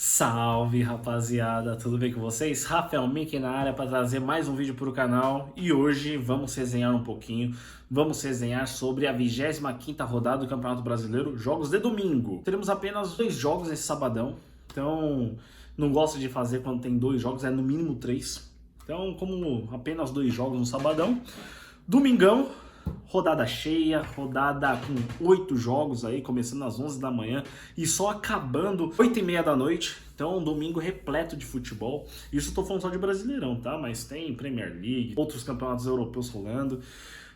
Salve, rapaziada, tudo bem com vocês? Rafael Mickey na área para trazer mais um vídeo para o canal e hoje vamos resenhar um pouquinho, vamos resenhar sobre a 25ª rodada do Campeonato Brasileiro, jogos de domingo. Teremos apenas 2 jogos nesse sabadão, então não gosto de fazer quando tem 2 jogos, é no mínimo 3. Então, como apenas 2 jogos no sabadão, domingão, rodada cheia, rodada com 8 jogos aí, começando às 11 da manhã e só acabando 8h30 da noite. Então, um domingo repleto de futebol. Isso eu tô falando só de Brasileirão, tá? Mas tem Premier League, outros campeonatos europeus rolando.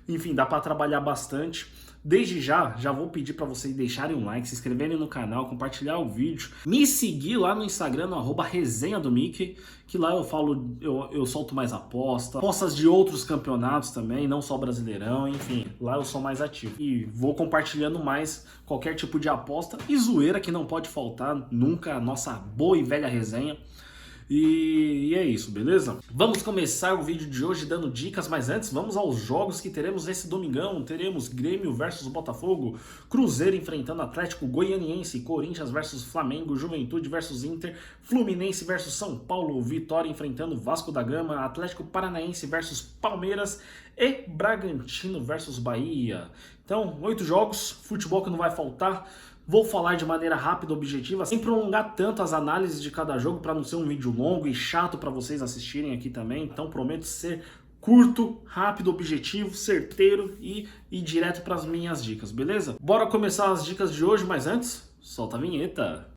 Enfim, dá para trabalhar bastante. Desde já vou pedir para vocês deixarem um like, se inscreverem no canal, compartilhar o vídeo, me seguir lá no Instagram, no @resenha do Mickey, que lá eu falo, eu solto mais apostas de outros campeonatos também, não só Brasileirão, enfim, lá eu sou mais ativo. E vou compartilhando mais qualquer tipo de aposta e zoeira que não pode faltar nunca, a nossa boa e velha resenha. E é isso, beleza? Vamos começar o vídeo de hoje dando dicas, mas antes vamos aos jogos que teremos nesse domingão. Teremos Grêmio versus Botafogo, Cruzeiro enfrentando Atlético Goianiense, Corinthians versus Flamengo, Juventude versus Inter, Fluminense versus São Paulo, Vitória enfrentando Vasco da Gama, Atlético Paranaense versus Palmeiras e Bragantino versus Bahia. Então, 8 jogos, futebol que não vai faltar. Vou falar de maneira rápida e objetiva, sem prolongar tanto as análises de cada jogo para não ser um vídeo longo e chato para vocês assistirem aqui também. Então prometo ser curto, rápido, objetivo, certeiro e direto para as minhas dicas, beleza? Bora começar as dicas de hoje, mas antes, solta a vinheta.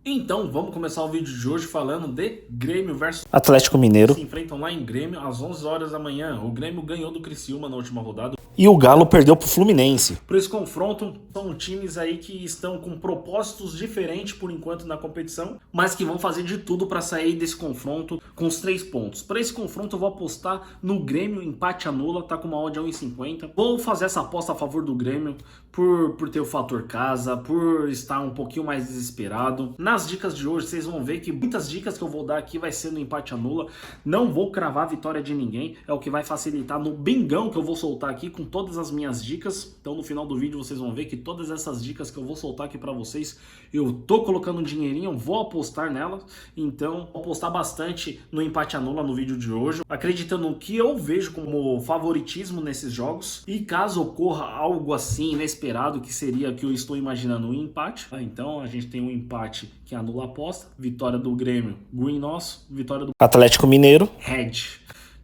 Então, vamos começar o vídeo de hoje falando de Grêmio versus Atlético Mineiro. Se enfrentam lá em Grêmio às 11 horas da manhã. O Grêmio ganhou do Criciúma na última rodada. E o Galo perdeu pro Fluminense. Por esse confronto, são times aí que estão com propósitos diferentes por enquanto na competição, mas que vão fazer de tudo para sair desse confronto com os 3 pontos. Para esse confronto eu vou apostar no Grêmio, empate anula, tá com uma odd a 1,50. Vou fazer essa aposta a favor do Grêmio por ter o fator casa, por estar um pouquinho mais desesperado. Nas dicas de hoje vocês vão ver que muitas dicas que eu vou dar aqui vai ser no empate anula. Não vou cravar a vitória de ninguém, é o que vai facilitar no bingão que eu vou soltar aqui com todas as minhas dicas. Então no final do vídeo vocês vão ver que todas essas dicas que eu vou soltar aqui pra vocês, eu tô colocando um dinheirinho, vou apostar nelas. Então vou apostar bastante no empate anula no vídeo de hoje, acreditando no que eu vejo como favoritismo nesses jogos. E caso ocorra algo assim inesperado, que seria que eu estou imaginando um empate, então a gente tem um empate que anula a aposta, vitória do Grêmio, green nosso, vitória do Atlético Mineiro. Red.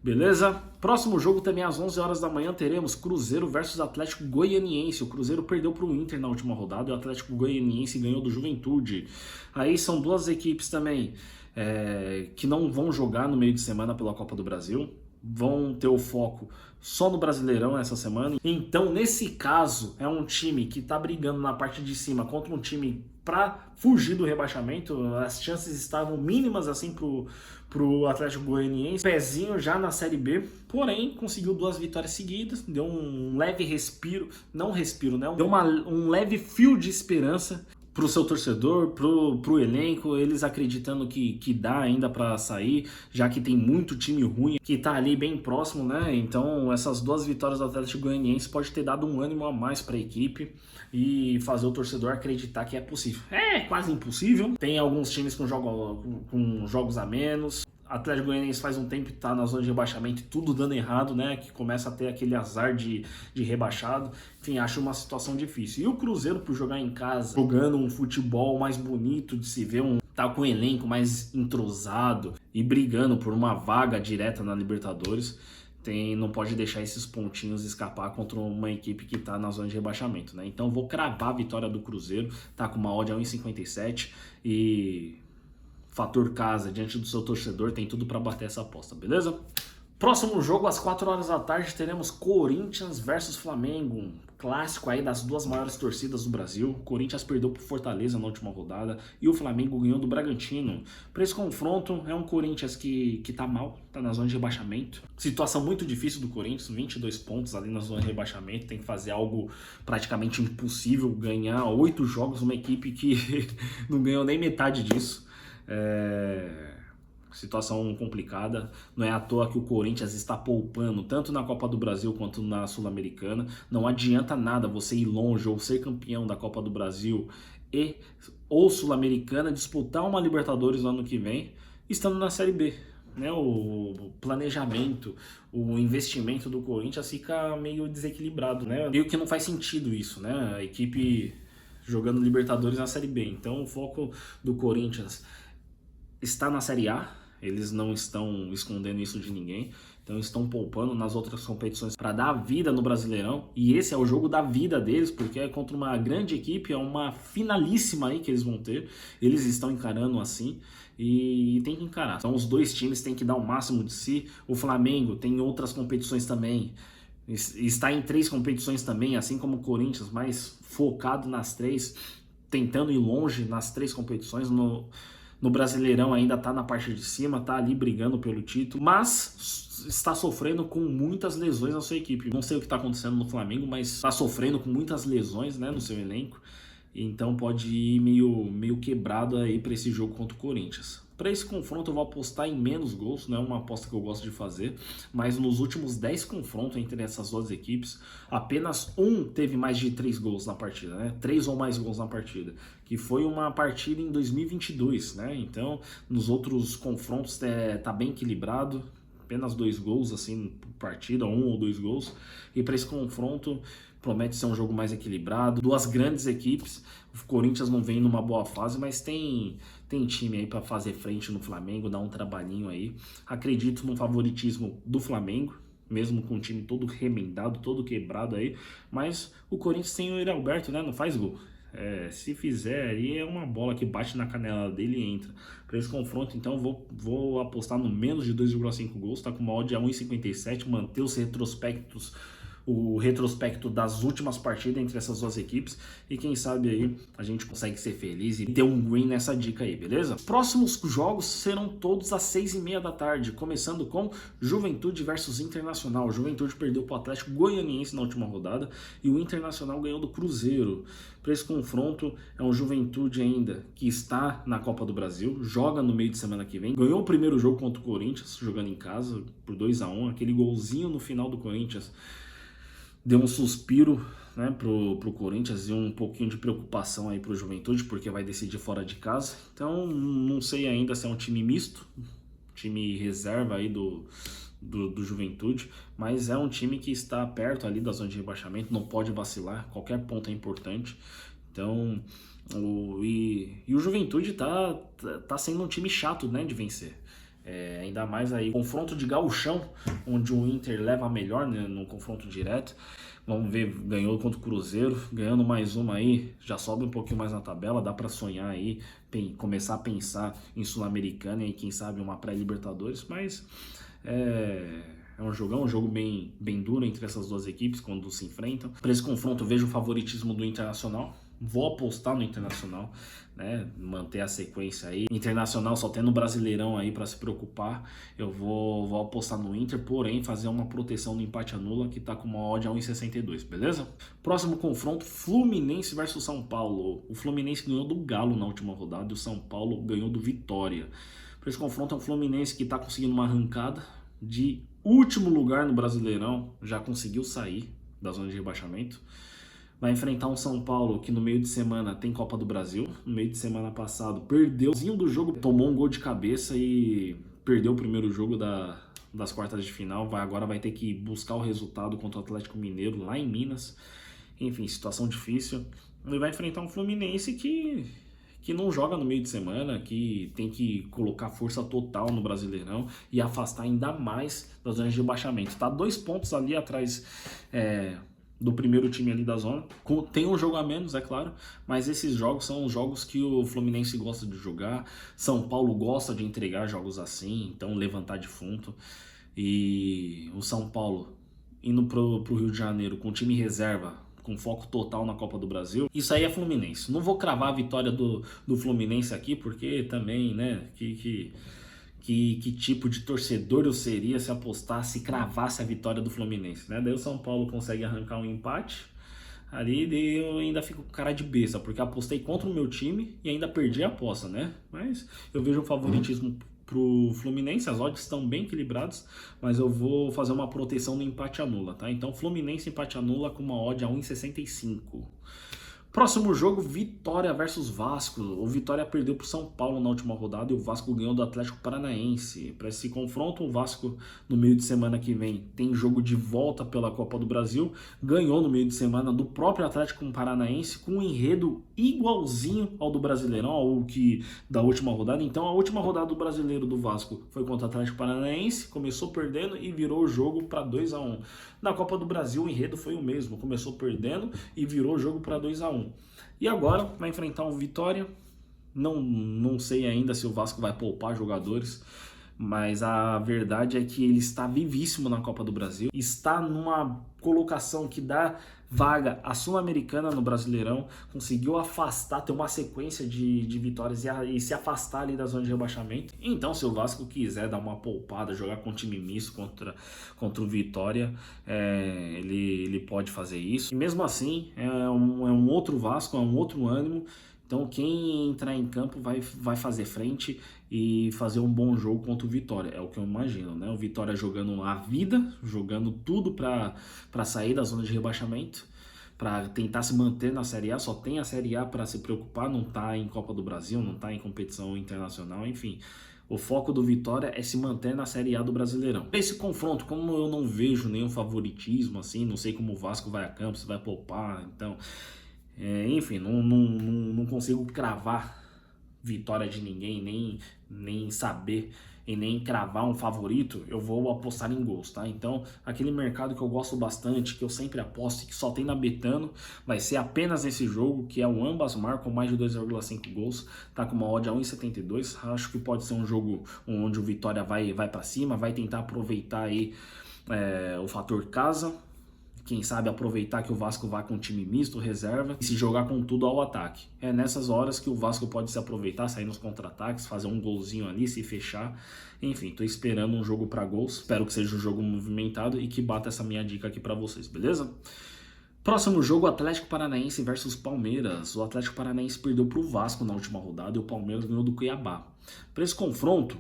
Beleza? Próximo jogo também às 11 horas da manhã teremos Cruzeiro versus Atlético Goianiense. O Cruzeiro perdeu para o Inter na última rodada e o Atlético Goianiense ganhou do Juventude. Aí são duas equipes também que não vão jogar no meio de semana pela Copa do Brasil. Vão ter o foco só no Brasileirão essa semana. Então, nesse caso, é um time que está brigando na parte de cima contra um time para fugir do rebaixamento. As chances estavam mínimas assim pro Atlético Goianiense. Pezinho já na Série B, porém conseguiu 2 vitórias seguidas, deu um leve respiro, não respiro, né? Deu um leve fio de esperança pro seu torcedor, pro elenco, eles acreditando que dá ainda para sair, já que tem muito time ruim que tá ali bem próximo, né? Então essas 2 vitórias do Atlético Goianiense pode ter dado um ânimo a mais para a equipe e fazer o torcedor acreditar que é possível. É quase impossível, tem alguns times com jogos a menos. Atlético Goianiense faz um tempo que tá na zona de rebaixamento, tudo dando errado, né? Que começa a ter aquele azar de rebaixado. Enfim, acho uma situação difícil. E o Cruzeiro, por jogar em casa, jogando um futebol mais bonito de se ver, tá com um elenco mais entrosado e brigando por uma vaga direta na Libertadores, não pode deixar esses pontinhos escapar contra uma equipe que tá na zona de rebaixamento, né? Então vou cravar a vitória do Cruzeiro, tá com uma odd a 1,57 e fator casa diante do seu torcedor tem tudo para bater essa aposta, beleza? Próximo jogo às 4 horas da tarde teremos Corinthians versus Flamengo, um clássico aí das 2 maiores torcidas do Brasil. O Corinthians perdeu pro Fortaleza na última rodada e o Flamengo ganhou do Bragantino. Para esse confronto é um Corinthians que tá mal, tá na zona de rebaixamento. Situação muito difícil do Corinthians, 22 pontos ali na zona de rebaixamento, tem que fazer algo praticamente impossível, ganhar 8 jogos, uma equipe que não ganhou nem metade disso. Situação complicada, não é à toa que o Corinthians está poupando tanto na Copa do Brasil quanto na Sul-Americana. Não adianta nada você ir longe ou ser campeão da Copa do Brasil ou Sul-Americana, disputar uma Libertadores no ano que vem, estando na Série B. Né? O planejamento, o investimento do Corinthians fica meio desequilibrado, né? Meio que não faz sentido isso, né? A equipe jogando Libertadores na Série B. Então o foco do Corinthians está na Série A, eles não estão escondendo isso de ninguém, então estão poupando nas outras competições para dar vida no Brasileirão, e esse é o jogo da vida deles, porque é contra uma grande equipe, é uma finalíssima aí que eles vão ter, eles estão encarando assim, e tem que encarar. Então os dois times têm que dar o máximo de si. O Flamengo tem outras competições também, está em 3 competições também, assim como o Corinthians, mas focado nas 3, tentando ir longe nas 3 competições. No Brasileirão ainda está na parte de cima, está ali brigando pelo título, mas está sofrendo com muitas lesões na sua equipe. Não sei o que está acontecendo no Flamengo, mas está sofrendo com muitas lesões, né, no seu elenco. Então pode ir meio quebrado aí para esse jogo contra o Corinthians. Para esse confronto eu vou apostar em menos gols, não é uma aposta que eu gosto de fazer, mas nos últimos 10 confrontos entre essas duas equipes, apenas um teve mais de 3 gols na partida, né? 3 ou mais gols na partida, que foi uma partida em 2022, né? Então, nos outros confrontos tá bem equilibrado, apenas 2 gols assim por partida, 1 ou 2 gols, e para esse confronto promete ser um jogo mais equilibrado, 2 grandes equipes. O Corinthians não vem numa boa fase, mas tem time aí para fazer frente no Flamengo, dar um trabalhinho aí. Acredito no favoritismo do Flamengo, mesmo com o time todo remendado, todo quebrado aí, mas o Corinthians tem o Yuri Alberto, né? Não faz gol. Se fizer aí é uma bola que bate na canela dele e entra. Para esse confronto, então, vou apostar no menos de 2,5 gols, tá com uma odd a 1,57, manter os retrospectos, o retrospecto das últimas partidas entre essas duas equipes, e quem sabe aí a gente consegue ser feliz e ter um win nessa dica aí, beleza? Próximos jogos serão todos às 6h30 da tarde, começando com Juventude versus Internacional. O Juventude perdeu para o Atlético Goianiense na última rodada e o Internacional ganhou do Cruzeiro. Para esse confronto é um Juventude ainda que está na Copa do Brasil, joga no meio de semana que vem, ganhou o primeiro jogo contra o Corinthians, jogando em casa por 2-1, aquele golzinho no final do Corinthians deu um suspiro, né, pro Corinthians, e um pouquinho de preocupação aí pro Juventude, porque vai decidir fora de casa. Então não sei ainda se é um time misto, time reserva aí do Juventude, mas é um time que está perto ali da zona de rebaixamento, não pode vacilar, qualquer ponto é importante. Então o Juventude tá sendo um time chato, né, de vencer. Ainda mais aí, confronto de gauchão, onde o Inter leva a melhor, né, no confronto direto. Vamos ver, ganhou contra o Cruzeiro, ganhando mais uma aí, já sobe um pouquinho mais na tabela, dá para sonhar aí, começar a pensar em Sul-Americana e quem sabe uma pré-Libertadores, mas é um jogo bem duro entre essas duas equipes quando se enfrentam. Para esse confronto eu vejo o favoritismo do Internacional. Vou apostar no Internacional, né? Manter a sequência aí. Internacional só tendo o Brasileirão aí para se preocupar. Eu vou apostar no Inter, porém fazer uma proteção no empate anula, que tá com uma odd a 1,62, beleza? Próximo confronto, Fluminense versus São Paulo. O Fluminense ganhou do Galo na última rodada e o São Paulo ganhou do Vitória. Para esse confronto é um Fluminense que tá conseguindo uma arrancada de último lugar no Brasileirão, já conseguiu sair da zona de rebaixamento. Vai enfrentar um São Paulo que no meio de semana tem Copa do Brasil. No meio de semana passado perdeu do jogo, tomou um gol de cabeça e perdeu o primeiro jogo das quartas de final. Agora vai ter que buscar o resultado contra o Atlético Mineiro lá em Minas. Enfim, situação difícil. Ele vai enfrentar um Fluminense que não joga no meio de semana, que tem que colocar força total no Brasileirão e afastar ainda mais das zonas de rebaixamento. Tá 2 pontos ali atrás do primeiro time ali da zona. Tem um jogo a menos, é claro, mas esses jogos são os jogos que o Fluminense gosta de jogar. São Paulo gosta de entregar jogos assim, então levantar defunto. E o São Paulo indo pro Rio de Janeiro com time reserva, com foco total na Copa do Brasil. Isso aí é Fluminense. Não vou cravar a vitória do Fluminense aqui, porque também, né, que tipo de torcedor eu seria se apostasse, cravasse a vitória do Fluminense, né? Daí o São Paulo consegue arrancar um empate ali, daí eu ainda fico com cara de besta, porque apostei contra o meu time e ainda perdi a aposta, né? Mas eu vejo um favoritismo pro Fluminense, as odds estão bem equilibradas, mas eu vou fazer uma proteção no empate anula, tá? Então Fluminense empate anula com uma odd a 1,65. Próximo jogo, Vitória versus Vasco. O Vitória perdeu para o São Paulo na última rodada e o Vasco ganhou do Atlético Paranaense. Para esse confronto, o Vasco no meio de semana que vem tem jogo de volta pela Copa do Brasil. Ganhou no meio de semana do próprio Atlético Paranaense com um enredo igualzinho ao do Brasileirão, ao que da última rodada. Então a última rodada do Brasileiro do Vasco foi contra o Atlético Paranaense, começou perdendo e virou o jogo para 2-1. Na Copa do Brasil o enredo foi o mesmo, começou perdendo e virou o jogo para 2-1. E agora vai enfrentar um Vitória. Não sei ainda se o Vasco vai poupar jogadores, mas a verdade é que ele está vivíssimo na Copa do Brasil. Está numa colocação que dá vaga à Sul-Americana no Brasileirão. Conseguiu afastar, ter uma sequência de vitórias e se afastar ali da zona de rebaixamento. Então, se o Vasco quiser dar uma poupada, jogar com um time misto contra o Vitória, ele pode fazer isso. E mesmo assim, é um outro Vasco, é um outro ânimo. Então quem entrar em campo vai fazer frente e fazer um bom jogo contra o Vitória, é o que eu imagino, né? O Vitória jogando a vida, jogando tudo para sair da zona de rebaixamento, para tentar se manter na Série A. Só tem a Série A para se preocupar, não tá em Copa do Brasil, não tá em competição internacional, enfim. O foco do Vitória é se manter na Série A do Brasileirão. Esse confronto, como eu não vejo nenhum favoritismo, assim, não sei como o Vasco vai a campo, se vai poupar, então... enfim, não consigo cravar vitória de ninguém, nem saber e nem cravar um favorito. Eu vou apostar em gols, tá? Então, aquele mercado que eu gosto bastante, que eu sempre aposto e que só tem na Betano, vai ser apenas nesse jogo, que é o ambas marcam mais de 2,5 gols, tá com uma odd a 1,72. Acho que pode ser um jogo onde o Vitória vai para cima, vai tentar aproveitar aí o fator casa. Quem sabe aproveitar que o Vasco vai com um time misto, reserva, e se jogar com tudo ao ataque. É nessas horas que o Vasco pode se aproveitar, sair nos contra-ataques, fazer um golzinho ali, se fechar. Enfim, tô esperando um jogo para gols. Espero que seja um jogo movimentado e que bata essa minha dica aqui para vocês, beleza? Próximo jogo, Atlético Paranaense versus Palmeiras. O Atlético Paranaense perdeu para o Vasco na última rodada e o Palmeiras ganhou do Cuiabá. Para esse confronto,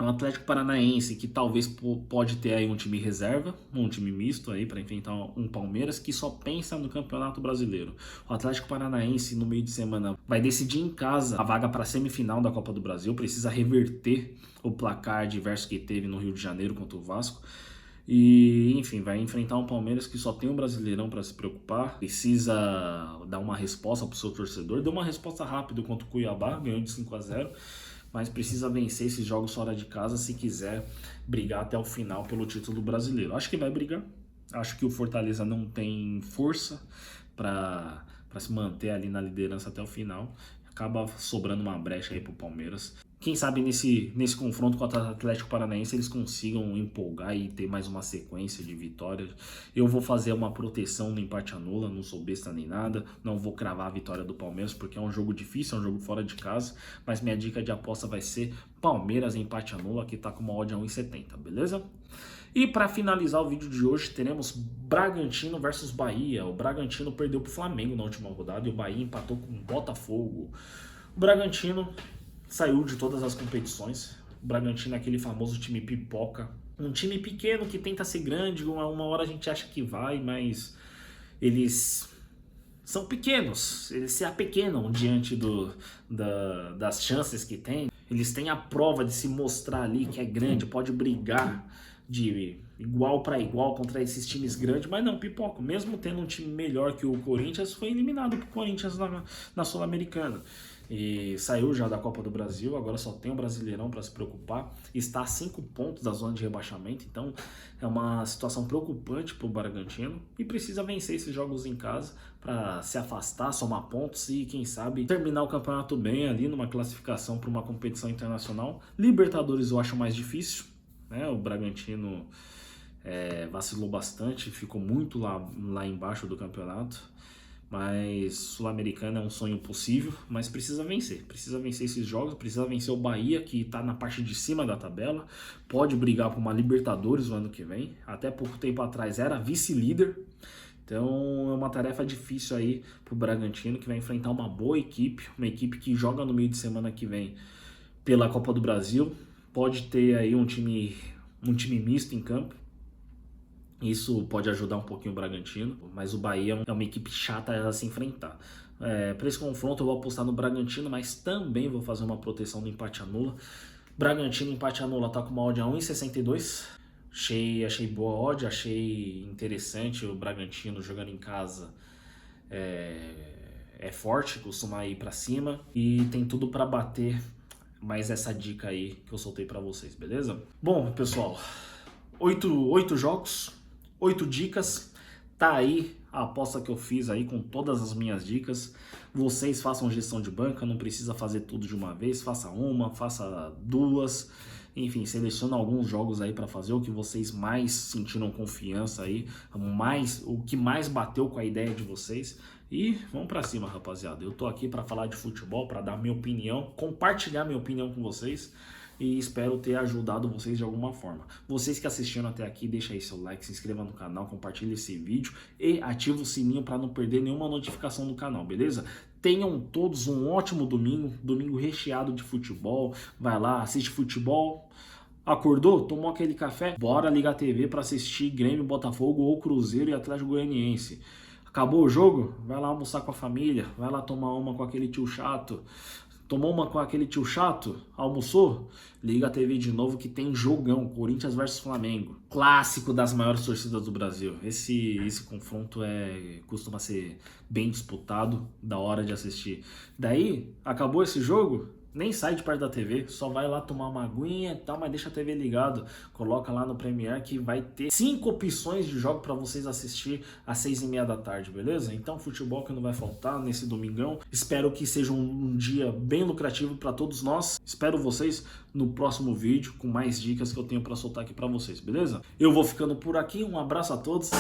um Atlético Paranaense que talvez pode ter aí um time reserva, um time misto aí para enfrentar um Palmeiras que só pensa no Campeonato Brasileiro. O Atlético Paranaense no meio de semana vai decidir em casa a vaga para a semifinal da Copa do Brasil, precisa reverter o placar adverso que teve no Rio de Janeiro contra o Vasco. E, enfim, vai enfrentar um Palmeiras que só tem um Brasileirão para se preocupar, precisa dar uma resposta para o seu torcedor. Deu uma resposta rápida contra o Cuiabá, ganhou de 5-0. Mas precisa vencer esses jogos fora de casa se quiser brigar até o final pelo título brasileiro. Acho que vai brigar. Acho que o Fortaleza não tem força para se manter ali na liderança até o final. Acaba sobrando uma brecha aí pro Palmeiras. Quem sabe nesse confronto contra o Atlético Paranaense eles consigam empolgar e ter mais uma sequência de vitórias. Eu vou fazer uma proteção no empate anula, não sou besta nem nada. Não vou cravar a vitória do Palmeiras porque é um jogo difícil, é um jogo fora de casa. Mas minha dica de aposta vai ser Palmeiras em empate anula, que tá com uma odd a 1,70, beleza? E para finalizar o vídeo de hoje, teremos Bragantino versus Bahia. O Bragantino perdeu para o Flamengo na última rodada e o Bahia empatou com o Botafogo. O Bragantino saiu de todas as competições. O Bragantino é aquele famoso time pipoca. Um time pequeno que tenta ser grande, uma hora a gente acha que vai, mas eles são pequenos. Eles se apequenam diante das chances que tem. Eles têm a prova de se mostrar ali que é grande, pode brigar de igual para igual contra esses times grandes, mas não, pipoca. Mesmo tendo um time melhor que o Corinthians, foi eliminado pro Corinthians na Sul-Americana. E saiu já da Copa do Brasil, agora só tem o Brasileirão para se preocupar. Está a 5 pontos da zona de rebaixamento, então é uma situação preocupante para o Bragantino e precisa vencer esses jogos em casa para se afastar, somar pontos e quem sabe terminar o campeonato bem ali numa classificação para uma competição internacional. Libertadores eu acho mais difícil, né? O Bragantino vacilou bastante, ficou muito lá embaixo do campeonato. Mas Sul-Americana é um sonho possível, mas precisa vencer esses jogos, precisa vencer o Bahia, que está na parte de cima da tabela, pode brigar por uma Libertadores no ano que vem, até pouco tempo atrás era vice-líder, então é uma tarefa difícil aí para o Bragantino, que vai enfrentar uma boa equipe, uma equipe que joga no meio de semana que vem pela Copa do Brasil. pode ter aí um time misto em campo. Isso pode ajudar um pouquinho o Bragantino, mas o Bahia é uma equipe chata a se enfrentar. Para esse confronto eu vou apostar no Bragantino, mas também vou fazer uma proteção do empate anula. Bragantino empate anula tá com uma odd a 1,62. Achei boa odd, achei interessante o Bragantino jogando em casa. É forte, costuma ir para cima e tem tudo para bater mais essa dica aí que eu soltei para vocês, beleza? Bom, pessoal, 8 jogos, 8 dicas, tá aí a aposta que eu fiz aí com todas as minhas dicas. Vocês façam gestão de banca, não precisa fazer tudo de uma vez, faça uma, faça duas, enfim, seleciona alguns jogos aí para fazer o que vocês mais sentiram confiança aí, o que mais bateu com a ideia de vocês. E vamos pra cima, rapaziada. Eu tô aqui pra falar de futebol, pra dar minha opinião, compartilhar minha opinião com vocês e espero ter ajudado vocês de alguma forma. Vocês que assistiram até aqui, deixa aí seu like, se inscreva no canal, compartilhe esse vídeo e ativa o sininho pra não perder nenhuma notificação do canal, beleza? Tenham todos um ótimo domingo recheado de futebol. Vai lá, assiste futebol. Acordou? Tomou aquele café? Bora ligar a TV pra assistir Grêmio, Botafogo ou Cruzeiro e Atlético Goianiense. Acabou o jogo? Vai lá almoçar com a família, vai lá tomar uma com aquele tio chato. Tomou uma com aquele tio chato? Almoçou? Liga a TV de novo que tem jogão, Corinthians versus Flamengo. Clássico das maiores torcidas do Brasil. Esse confronto costuma ser bem disputado, da hora de assistir. Daí, acabou esse jogo? Nem sai de perto da TV, só vai lá tomar uma aguinha e tal, mas deixa a TV ligado. Coloca lá no Premiere que vai ter 5 opções de jogo para vocês assistir às 6h30 da tarde, beleza? Então futebol que não vai faltar nesse domingão. Espero que seja um dia bem lucrativo para todos nós. Espero vocês no próximo vídeo com mais dicas que eu tenho para soltar aqui para vocês, beleza? Eu vou ficando por aqui, um abraço a todos.